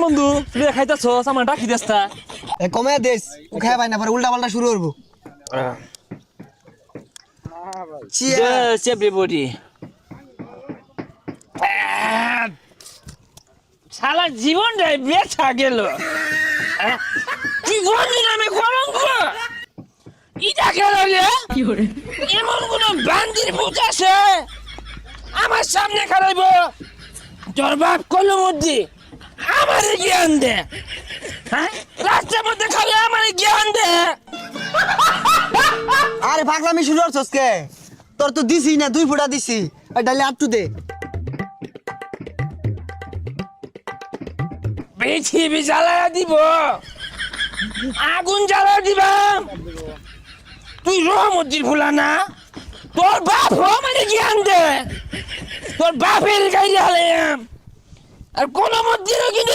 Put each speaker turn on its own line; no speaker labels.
বন্ধু তুই খাইতেছ আমার ডাকি দেস্তা
কমে দেশ ও খায় ভাই না পরে উল্টা পাল্টা শুরু করবো
Cheers, everybody. সারা জীবনটাই বেচা গেল কি গন্ধ আমি কলঙ্ক ইটা গেল এমন কোন বান্দির ভূত আছে আমার সামনে খারাইব তোর বাপ কলমদ্দি আমার জ্ঞান দে হ্যাঁ রাস্তার মধ্যে খালি আমার জ্ঞান দে
আরে পাগলামি শুরু করছস কে তোর তো দিছি না 2 ফুটা দিছি আর ডালে আপ টু দে
পৃথিবী জ্বালায়া দিব আগুন জ্বালা দিবাম তুই রহমদ্দির ভুলা না তোর বাপ মানে জ্ঞান দে তোর বাপের গাইলে হলে আর কোন মধ্যেও কিন্তু